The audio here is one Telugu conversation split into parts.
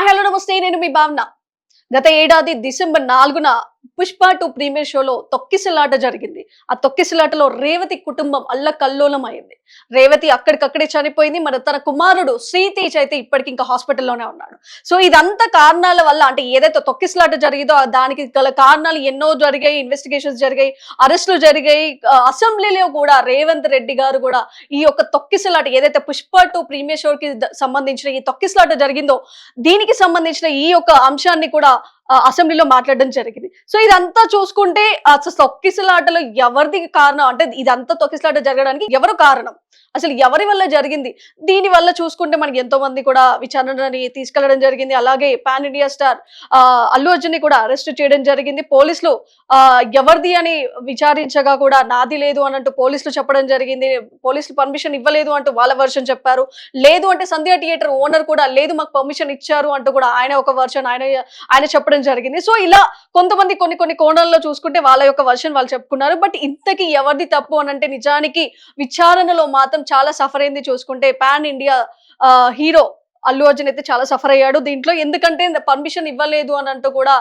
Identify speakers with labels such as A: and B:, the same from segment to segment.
A: హలో నమస్తే, నేను మీ భావన. గత ఏడాది డిసెంబర్ 4న 'పుష్ప 2' ప్రీమియర్ షోలో తొక్కిసలాట జరిగింది. ఆ తొక్కిసలాటలో రేవతి కుటుంబం అల్లకల్లోలం అయింది. రేవతి అక్కడికక్కడే చనిపోయింది. మరి తన కుమారుడు శ్రీతేజ్ అయితే ఇప్పటికి ఇంకా హాస్పిటల్‌లోనే ఉన్నాడు. సో ఇదంతా కారణాల వల్ల, అంటే ఏదైతే తొక్కిసలాట జరిగిందో దానికి గల కారణాలు ఎన్నో జరిగాయి. ఇన్వెస్టిగేషన్స్ జరిగాయి, అరెస్టులు జరిగాయి. అసెంబ్లీలో కూడా రేవంత్ రెడ్డి గారు కూడా ఈ యొక్క తొక్కిసలాట ఏదైతే 'పుష్ప 2' ప్రీమియర్ షోకి సంబంధించిన ఈ తొక్కిసలాట జరిగిందో దీనికి సంబంధించిన ఈ యొక్క అంశాన్ని కూడా అసెంబ్లీలో మాట్లాడడం జరిగింది. సో ఇదంతా చూసుకుంటే అసలు తొక్కిసలాటలో ఎవరిది కారణం, అంటే ఇదంతా తొక్కిసలాట జరగడానికి ఎవరు కారణం, అసలు ఎవరి వల్ల జరిగింది, దీని వల్ల చూసుకుంటే మనకి ఎంతో మంది కూడా విచారణని తీసుకెళ్లడం జరిగింది. అలాగే pan India star Allu Arjun ని కూడా అరెస్ట్ చేయడం జరిగింది. పోలీసులు ఎవరిది అని విచారించగా కూడా నాది లేదు అన్నట్టు పోలీసులు చెప్పడం జరిగింది. పోలీసులు పర్మిషన్ ఇవ్వలేదు అంటూ వాళ్ళ వర్షన్ చెప్పారు. లేదు అంటే సంధ్య థియేటర్ ఓనర్ కూడా లేదు, మాకు పర్మిషన్ ఇచ్చారు అంటూ కూడా ఆయన ఒక వర్షన్ ఆయన చెప్పడం జరిగింది. సో ఇలా కొంతమంది కొన్ని కోణాల్లో చూసుకుంటే వాళ్ళ యొక్క వర్షన్ వాళ్ళు చెప్పుకున్నారు. బట్ ఇంతకీ ఎవరిది తప్పు అని అంటే నిజానికి విచారణలో మాత్రం చాలా సఫర్ అయింది. చూసుకుంటే pan India hero Allu Arjun అయితే చాలా సఫర్ అయ్యాడు దీంట్లో. ఎందుకంటే పర్మిషన్ ఇవ్వలేదు అని అంటూ కూడా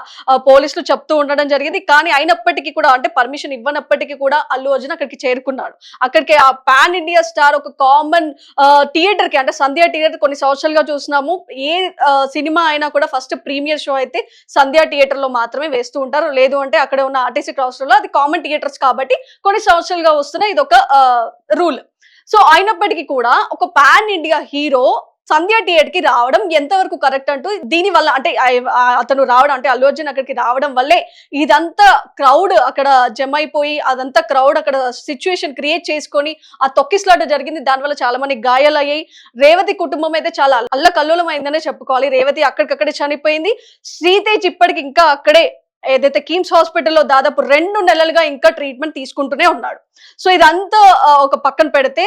A: పోలీసులు చెప్తూ ఉండడం జరిగింది. కానీ అయినప్పటికీ కూడా, అంటే పర్మిషన్ ఇవ్వనప్పటికీ కూడా అల్లు అర్జున్ అక్కడికి చేరుకున్నాడు. అక్కడికి ఆ పాన్ ఇండియా స్టార్ ఒక కామన్ థియేటర్ కి, అంటే సంధ్య థియేటర్ కొన్ని సంవత్సరాలుగా చూస్తున్నాము. ఏ సినిమా అయినా కూడా ఫస్ట్ ప్రీమియర్ షో అయితే సంధ్య థియేటర్ లో మాత్రమే వేస్తూ ఉంటారు. లేదు అంటే అక్కడ ఉన్న ఆర్టీసీ క్రాస్ రోడ్ లో, అది కామన్ థియేటర్స్ కాబట్టి కొన్ని సంవత్సరాలుగా వస్తున్న ఇది ఒక రూల్. సో అయినప్పటికీ కూడా ఒక పాన్ ఇండియా హీరో సంధ్య థియేటర్ కి రావడం ఎంతవరకు కరెక్ట్ అంటూ, దీని వల్ల అంటే అతను రావడం, అంటే అల్లు అర్జున్ అక్కడికి రావడం వల్లే ఇదంతా క్రౌడ్ అక్కడ జమ అయిపోయి, అదంతా క్రౌడ్ అక్కడ సిచ్యువేషన్ క్రియేట్ చేసుకొని ఆ తొక్కిసలాట జరిగింది. దానివల్ల చాలా మంది గాయాలయ్యాయి. రేవతి కుటుంబం అయితే చాలా అల్లకల్లోలం అయిందనే చెప్పుకోవాలి. రేవతి అక్కడికక్కడే చనిపోయింది. శ్రీతేజ్ ఇప్పటికి ఇంకా అక్కడే ఏదైతే కిమ్స్ హాస్పిటల్లో దాదాపు 2 నెలలుగా ఇంకా ట్రీట్మెంట్ తీసుకుంటూనే ఉన్నాడు. సో ఇదంతా ఒక పక్కన పెడితే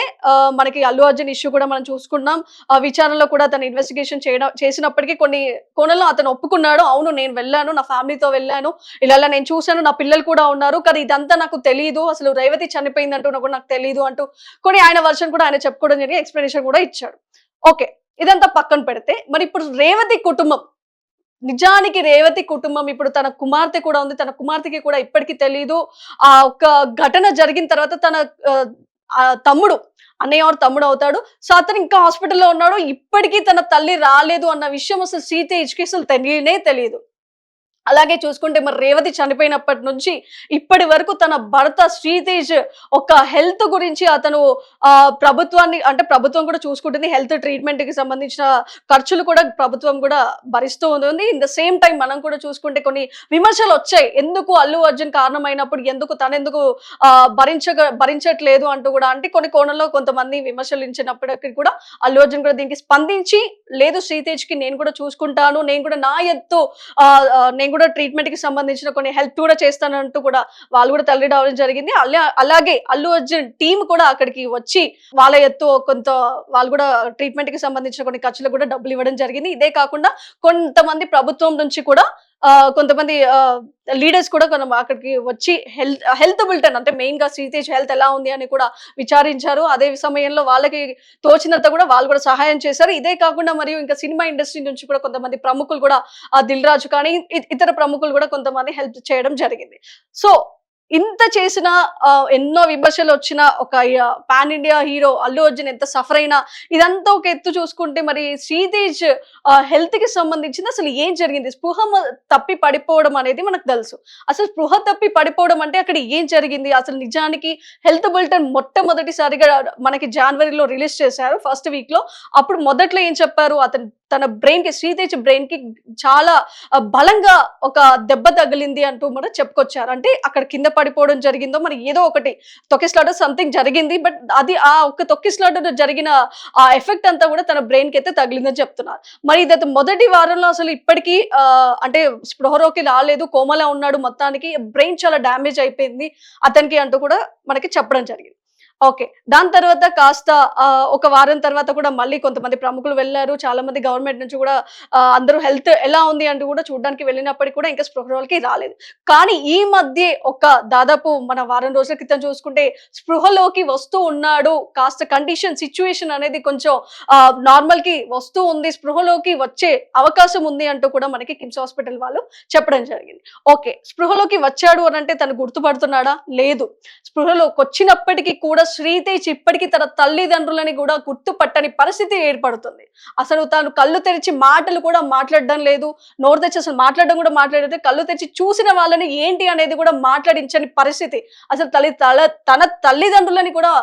A: మనకి అల్లు అర్జున్ ఇష్యూ కూడా మనం చూసుకున్నాం. విచారణలో కూడా తను ఇన్వెస్టిగేషన్ చేసినప్పటికీ కొన్ని కోణంలో అతను ఒప్పుకున్నాడు. అవును, నేను వెళ్ళాను, నా ఫ్యామిలీతో వెళ్ళాను, ఇలా నేను చూశాను, నా పిల్లలు కూడా ఉన్నారు, కానీ ఇదంతా నాకు తెలియదు, అసలు రేవతి చనిపోయింది అంటూ కూడా నాకు తెలియదు అంటూ కొన్ని ఆయన వర్షన్ కూడా ఆయన చెప్పుకోవడం జరిగి ఎక్స్ప్లెనేషన్ కూడా ఇచ్చాడు. ఓకే, ఇదంతా పక్కన పెడితే మరి ఇప్పుడు రేవతి కుటుంబం, నిజానికి రేవతి కుటుంబం ఇప్పుడు తన కుమార్తె కూడా ఉంది. తన కుమార్తెకి కూడా ఇప్పటికీ తెలీదు. ఆ ఒక్క ఘటన జరిగిన తర్వాత తన తమ్ముడు, అన్నయ్య తమ్ముడు అవుతాడు. సో అతను ఇంకా హాస్పిటల్లో ఉన్నాడు. ఇప్పటికీ తన తల్లి రాలేదు అన్న విషయం అసలు శ్రీతేజ్కి అసలు తెలియదు. అలాగే చూసుకుంటే మరి రేవతి చనిపోయినప్పటి నుంచి ఇప్పటి వరకు తన భర్త శ్రీతేజ్ ఒక హెల్త్ గురించి అతను ప్రభుత్వాన్ని, అంటే ప్రభుత్వం కూడా చూసుకుంటుంది, హెల్త్ ట్రీట్మెంట్ కి సంబంధించిన ఖర్చులు కూడా ప్రభుత్వం కూడా భరిస్తూ ఉంది. ఇన్ ద సేమ్ టైం మనం కూడా చూసుకుంటే కొన్ని విమర్శలు వచ్చాయి, ఎందుకు అల్లు అర్జున్ కారణమైనప్పుడు ఎందుకు తనెందుకు భరించట్లేదు అంటూ కూడా. అంటే కొన్ని కోణంలో కొంతమంది విమర్శలించినప్పటికీ కూడా అల్లు అర్జున్ కూడా దీనికి స్పందించి, లేదు శ్రీతేజ్ కి నేను కూడా చూసుకుంటాను, నేను కూడా నా ఎత్తు నేను కూడా ట్రీట్మెంట్ కి సంబంధించిన కొన్ని హెల్ప్ కూడా చేస్తానంటూ కూడా వాళ్ళు కూడా తల్లి రావడం జరిగింది. అలాగే అల్లు అర్జున్ టీం కూడా అక్కడికి వచ్చి వాళ్ళ ఎత్తు కొంత వాళ్ళు కూడా ట్రీట్మెంట్ కి సంబంధించిన కొన్ని ఖర్చులు కూడా డబ్బులు ఇవ్వడం జరిగింది. ఇదే కాకుండా కొంతమంది ప్రభుత్వం నుంచి కూడా కొంతమంది లీడర్స్ కూడా అక్కడికి వచ్చి హెల్త్ బులెటిన్, అంటే మెయిన్ గా శ్రీతేజ్ హెల్త్ ఎలా ఉంది అని కూడా విచారించారు. అదే సమయంలో వాళ్ళకి తోచినంత కూడా వాళ్ళు కూడా సహాయం చేశారు. ఇదే కాకుండా మరియు ఇంకా సినిమా ఇండస్ట్రీ నుంచి కూడా కొంతమంది ప్రముఖులు కూడా దిల్ రాజు కానీ ఇతర ప్రముఖులు కూడా కొంతమంది హెల్ప్ చేయడం జరిగింది. సో ఇంత చేసిన ఎన్నో విమర్శలు వచ్చిన ఒక pan India hero Allu Arjun ఎంత సఫర్ అయినా, ఇదంతా ఒక ఎత్తు చూసుకుంటే మరి శ్రీతేజ్ హెల్త్ కి సంబంధించింది అసలు ఏం జరిగింది, స్పృహ తప్పి పడిపోవడం అనేది మనకు తెలుసు. అసలు స్పృహ తప్పి పడిపోవడం అంటే అక్కడ ఏం జరిగింది, అసలు నిజానికి హెల్త్ బులెటిన్ మొట్టమొదటిసారిగా మనకి జనవరిలో రిలీజ్ చేశారు, ఫస్ట్ వీక్ లో. అప్పుడు మొదట్లో ఏం చెప్పారు, తన బ్రెయిన్ కి, శ్రీతేజ్ బ్రెయిన్ కి చాలా బలంగా ఒక దెబ్బ తగిలింది అంటూ మనం చెప్పుకొచ్చారు. అంటే అక్కడ కింద పడిపోవడం జరిగిందో మరి ఏదో ఒకటి తొక్కిసలాట సంథింగ్ జరిగింది. బట్ అది ఆ ఒక్క తొక్కిసలాట జరిగిన ఆ ఎఫెక్ట్ అంతా కూడా తన బ్రెయిన్ కి అయితే తగిలిందని చెప్తున్నారు. మరి ఇది మొదటి వారంలో అసలు ఇప్పటికీ అంటే స్పృహలోకి రాలేదు, కోమలా ఉన్నాడు, మొత్తానికి బ్రెయిన్ చాలా డ్యామేజ్ అయిపోయింది అతనికి అంటూ కూడా మనకి చెప్పడం జరిగింది. ఓకే. దాని తర్వాత కాస్త ఒక వారం తర్వాత కూడా మళ్ళీ కొంతమంది ప్రముఖులు వెళ్లారు. చాలా మంది గవర్నమెంట్ నుంచి కూడా అందరూ హెల్త్ ఎలా ఉంది అంటూ కూడా చూడ్డానికి వెళ్ళినప్పటికి కూడా ఇంకా స్పృహలోకి రాలేదు. కానీ ఈ మధ్యే ఒక దాదాపు మన వారం రోజుల క్రితం చూసుకుంటే స్పృహలోకి వస్తూ ఉన్నాడు. కాస్త కండిషన్ సిట్యుయేషన్ అనేది కొంచెం నార్మల్‌కి వస్తూ ఉంది. స్పృహలోకి వచ్చే అవకాశం ఉంది అంటూ కూడా మనకి కిమ్స్ హాస్పిటల్ వాళ్ళు చెప్పడం జరిగింది. ఓకే. స్పృహలోకి వచ్చాడు అనంటే తను గుర్తుపడుతున్నాడా? లేదు. స్పృహలోకొచ్చినప్పటికీ కూడా శ్రీతేజ్ ఇప్పటికీ తన తల్లిదండ్రులని కూడా గుర్తుపట్టని పరిస్థితి ఏర్పడుతుంది. అసలు తాను కళ్ళు తెరిచి మాటలు కూడా మాట్లాడడం లేదు. నోరు తెరిచి అసలు మాట్లాడడం కూడా మాట్లాడలేదు. కళ్ళు తెరిచి చూసిన వాళ్ళని ఏంటి అనేది కూడా మాట్లాడించని పరిస్థితి. అసలు తన తల్లిదండ్రులని కూడా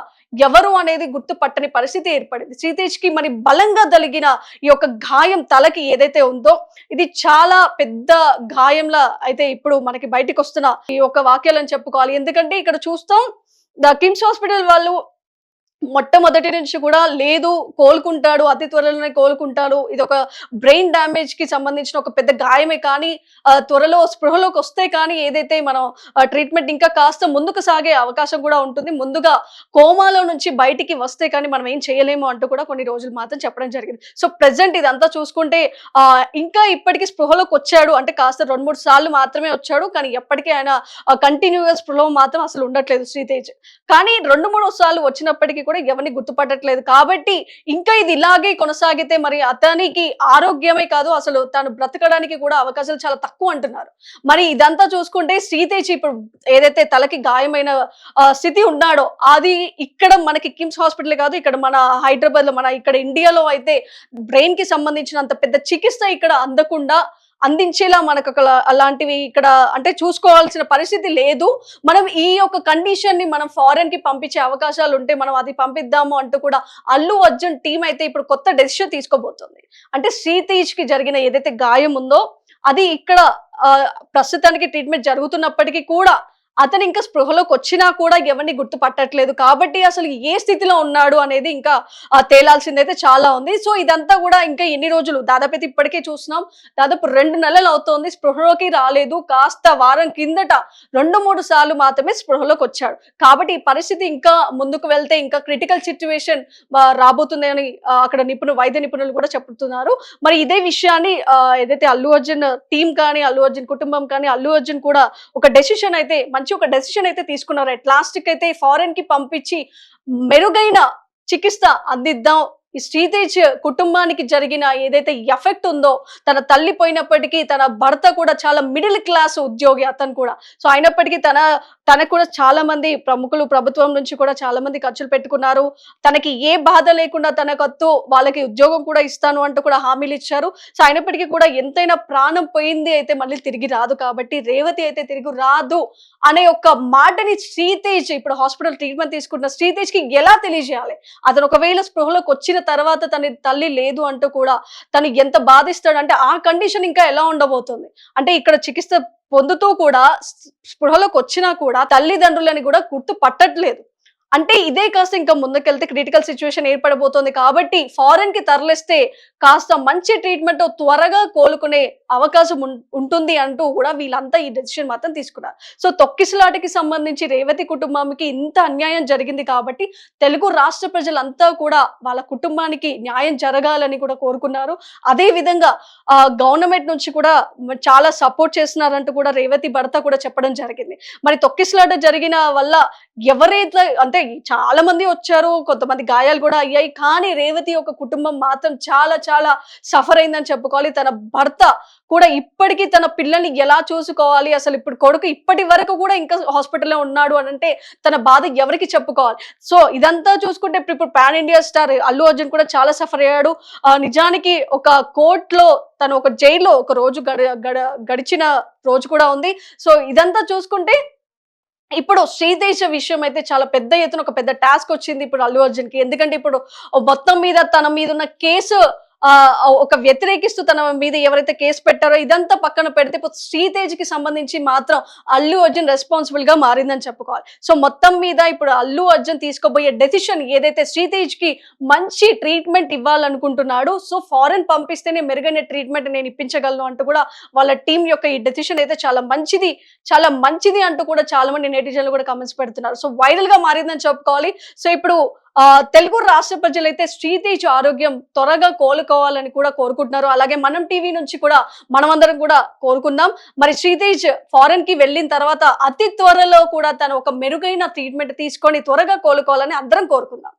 A: ఎవరు అనేది గుర్తుపట్టని పరిస్థితి ఏర్పడింది. శ్రీతేజ్‌కి మరి బలంగా తగిలిన ఈ యొక్క గాయం తలకి ఏదైతే ఉందో ఇది చాలా పెద్ద గాయంలా అయితే ఇప్పుడు మనకి బయటికొస్తున్న ఈ యొక్క వాక్యాలని చెప్పుకోవాలి. ఎందుకంటే ఇక్కడ చూస్తాం కిమ్స్ హాస్పిటల్ వాళ్ళు మొట్టమొదటి నుంచి కూడా లేదు కోలుకుంటాడు. అతి త్వరలోనే కోలుకుంటాడు. ఇదొక బ్రెయిన్ డ్యామేజ్‌కి సంబంధించిన ఒక పెద్ద గాయమే కానీ త్వరలో స్పృహలోకొస్తే కానీ ఏదైతే మనం ట్రీట్‌మెంట్ ఇంకా కాస్త ముందుకు సాగే అవకాశం కూడా ఉంటుంది. ముందుగా కోమాలో నుంచి బయటికి వస్తే కానీ మనం ఏం చేయలేము అంటూ కూడా కొన్ని రోజులు మాత్రం చెప్పడం జరిగింది. సో, ప్రెజెంట్ ఇదంతా చూసుకుంటే ఇంకా ఇప్పటికి స్పృహలోకొచ్చాడు అంటే కాస్త 2, 3 సార్లు మాత్రమే వచ్చాడు. కానీ ఎప్పటికీ ఆయన కంటిన్యూయస్ స్పృహలో మాత్రం అసలు ఉండట్లేదు శ్రీతేజ్. కానీ 2, 3 సార్లు వచ్చినప్పటికీ కూడా ఎవరిని గుర్తుపట్టట్లేదు. కాబట్టి ఇంకా ఇది ఇలాగే కొనసాగితే మరి అతనికి ఆరోగ్యమే కాదు అసలు తను బ్రతకడానికి కూడా అవకాశాలు చాలా తక్కువ అంటున్నారు. మరి ఇదంతా చూసుకుంటే శ్రీతేజ్ ఇప్పుడు ఏదైతే తలకి గాయమైన స్థితి ఉన్నాడో అది ఇక్కడ మనకి కిమ్స్ హాస్పిటల్ కాదు ఇక్కడ మన హైదరాబాద్‌లో మన ఇక్కడ ఇండియాలో అయితే బ్రెయిన్‌కి సంబంధించినంత పెద్ద చికిత్స ఇక్కడ అందకుండా అందించేలా మనకు అలాంటివి ఇక్కడ అంటే చూసుకోవాల్సిన పరిస్థితి లేదు. మనం ఈ యొక్క కండిషన్‌ని మనం ఫారెన్‌కి పంపించే అవకాశాలు ఉంటే మనం అది పంపిద్దాము అంటూ కూడా అల్లు అర్జున్ టీమ్ అయితే ఇప్పుడు కొత్త డెసిషన్ తీసుకోబోతుంది. అంటే శ్రీతేజ్‌కి జరిగిన ఏదైతే గాయం ఉందో అది ఇక్కడ ప్రస్తుతానికి ట్రీట్మెంట్ జరుగుతున్నప్పటికీ కూడా అతను ఇంకా స్పృహలోకొచ్చినా కూడా ఎవరిని గుర్తుపట్టట్లేదు. కాబట్టి అసలు ఏ స్థితిలో ఉన్నాడు అనేది ఇంకా తేలాల్సిందైతే చాలా ఉంది. సో, ఇదంతా కూడా ఇంకా ఎన్ని రోజులు దాదాపు ఇప్పటికే చూస్తున్నాం. దాదాపు 2 నెలలు అవుతోంది. స్పృహలోకి రాలేదు. కాస్త వారం కిందట 2, 3 సార్లు మాత్రమే స్పృహలోకొచ్చాడు. కాబట్టి ఈ పరిస్థితి ఇంకా ముందుకు వెళ్తే ఇంకా క్రిటికల్ సిట్యుయేషన్ రాబోతుంది అని అక్కడ వైద్య నిపుణులు కూడా చెప్తున్నారు. మరి ఇదే విషయాన్ని ఏదైతే అల్లు అర్జున్ టీమ్ కానీ, అల్లు అర్జున్ కుటుంబం కానీ, అల్లు అర్జున్ కూడా ఒక డెసిషన్ అయితే ఒక డెసిషన్ అయితే తీసుకున్నారు. అట్ లాస్ట్ కి అయితే ఫారెన్ కి పంపించి మెరుగైన చికిత్స అందిద్దాం. ఈ శ్రీతేజ్ కుటుంబానికి జరిగిన ఏదైతే ఎఫెక్ట్ ఉందో తన తల్లి పోయినప్పటికీ తన భర్త కూడా చాలా మిడిల్ క్లాస్ ఉద్యోగి అతను కూడా. సో, అయినప్పటికీ తనకు కూడా చాలా మంది ప్రముఖులు ప్రభుత్వం నుంచి కూడా చాలా మంది ఖర్చులు పెట్టుకున్నారు. తనకి ఏ బాధ లేకుండా తనకత్తు వాళ్ళకి ఉద్యోగం కూడా ఇస్తాను అంటూ కూడా హామీలు ఇచ్చారు. సో, అయినప్పటికీ కూడా ఎంతైనా ప్రాణం పోయింది అయితే మళ్ళీ తిరిగి రాదు. కాబట్టి రేవతి అయితే తిరిగి రాదు అనే ఒక మాటని శ్రీతేజ్ ఇప్పుడు హాస్పిటల్ ట్రీట్మెంట్ తీసుకుంటున్న శ్రీతేజ్‌కి ఎలా తెలియజేయాలి? అతను ఒకవేళ స్పృహలోకి వచ్చిన తర్వాత తన తల్లి లేదు అంటూ కూడా తను ఎంత బాధిస్తాడు అంటే ఆ కండిషన్ ఇంకా ఎలా ఉండబోతుంది? అంటే ఇక్కడ చికిత్స పొందుతూ కూడా స్పృహలోకి వచ్చినా కూడా తల్లిదండ్రులని కూడా గుర్తు పట్టట్లేదు. అంటే ఇదే కాస్త ఇంకా ముందుకెళ్తే క్రిటికల్ సిట్యుయేషన్ ఏర్పడబోతోంది. కాబట్టి ఫారెన్‌కి తరలిస్తే కాస్త మంచి ట్రీట్మెంట్ త్వరగా కోలుకునే అవకాశం ఉంటుంది అంటూ కూడా వీళ్ళంతా ఈ డెసిషన్ మాత్రం తీసుకున్నారు. సో, తొక్కిసలాటకి సంబంధించి రేవతి కుటుంబానికి ఇంత అన్యాయం జరిగింది కాబట్టి తెలుగు రాష్ట్ర ప్రజలంతా కూడా వాళ్ళ కుటుంబానికి న్యాయం జరగాలని కూడా కోరుకున్నారు. అదే విధంగా గవర్నమెంట్ నుంచి కూడా చాలా సపోర్ట్ చేస్తున్నారంటూ కూడా రేవతి భర్త కూడా చెప్పడం జరిగింది. మరి తొక్కిసలాట జరిగిన వల్ల ఎవరైతే అంటే చాలా మంది వచ్చారు. కొంతమంది గాయాలు కూడా అయ్యాయి. కానీ రేవతి యొక్క కుటుంబం మాత్రం చాలా చాలా సఫర్ అయిందని చెప్పుకోవాలి. తన భర్త కూడా ఇప్పటికీ తన పిల్లల్ని ఎలా చూసుకోవాలి అసలు ఇప్పుడు కొడుకు ఇప్పటి వరకు కూడా ఇంకా హాస్పిటల్లో ఉన్నాడు అని అంటే తన బాధ ఎవరికి చెప్పుకోవాలి? సో, ఇదంతా చూసుకుంటే ఇప్పుడు pan India star Allu Arjun కూడా చాలా సఫర్ అయ్యాడు. నిజానికి ఒక కోర్ట్‌లో తను ఒక జైల్లో ఒక రోజు గడిచిన రోజు కూడా ఉంది. సో, ఇదంతా చూసుకుంటే ఇప్పుడు శ్రీతేజ విషయం అయితే చాలా పెద్ద ఎత్తున ఒక పెద్ద టాస్క్ వచ్చింది ఇప్పుడు అల్లు అర్జున్‌కి. ఎందుకంటే ఇప్పుడు మొత్తం మీద తన మీద ఉన్న కేసు ఒక వ్యతిరేకిస్తూ తన మీద ఎవరైతే కేసు పెట్టారో ఇదంతా పక్కన పెడితే ఇప్పుడు శ్రీతేజ్ కి సంబంధించి మాత్రం అల్లు అర్జున్ రెస్పాన్సిబుల్ గా మారిందని చెప్పుకోవాలి. సో మొత్తం మీద ఇప్పుడు అల్లు అర్జున్ తీసుకోబోయే డెసిషన్ ఏదైతే శ్రీతేజ్ కి మంచి ట్రీట్మెంట్ ఇవ్వాలనుకుంటున్నాడు, సో ఫారెన్ పంపిస్తేనే మెరుగైన ట్రీట్మెంట్ నేను ఇప్పించగలను అంటూ కూడా వాళ్ళ టీం యొక్క ఈ డెసిషన్ అయితే చాలా మంచిది అంటూ కూడా చాలా మంది నెటిజన్లు కూడా కమెంట్స్ పెడుతున్నారు. సో వైరల్ గా మారిందని చెప్పుకోవాలి. సో ఇప్పుడు తెలుగు రాష్ట్ర ప్రజలైతే శ్రీతేజ్ ఆరోగ్యం త్వరగా కోలుకోవాలని కూడా కోరుకుంటున్నారు. అలాగే మనం టీవీ నుంచి కూడా మనమందరం కూడా కోరుకుందాం. మరి శ్రీతేజ్ ఫారెన్ కి వెళ్ళిన తర్వాత అతి త్వరలో కూడా తను ఒక మెరుగైన ట్రీట్మెంట్ తీసుకొని త్వరగా కోలుకోవాలని అందరం కోరుకుందాం.